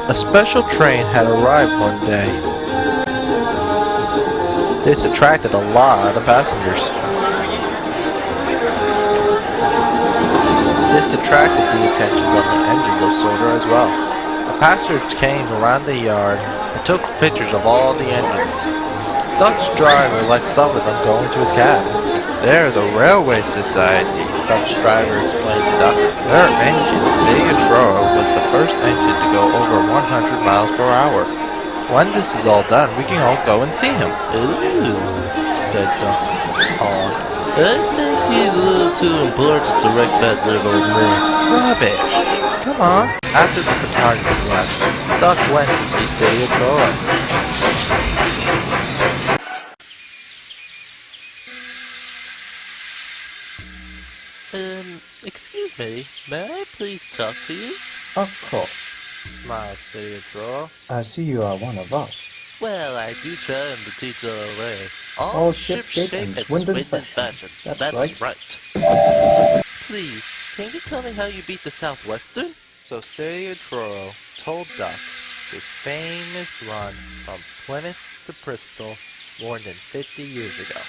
A special train had arrived one day. This attracted a lot of passengers. This attracted the attentions of the engines of Sodor as well. The passengers came around the yard and took pictures of all the engines. Duck's driver let some of them go into his cab. They're the Railway Society, Duck's driver explained to Duck. Their engine, City of Turou, was the first engine to go over 100 miles per hour. When this is all done, we can all go and see him. Ooh, said Duck. I think he's a little too important to recognize that old man. Rubbish. Come on. After the photography left, Duck went to see City of Turou. Excuse me, may I please talk to you? Of course. Smiled City of Turou. I see you are one of us. Well, I do try to teach all the way. All ship-shape and Swindon fashion. That's right. Please, can you tell me how you beat the Southwestern? So City of Turou told Duck his famous run from Plymouth to Bristol more than 50 years ago.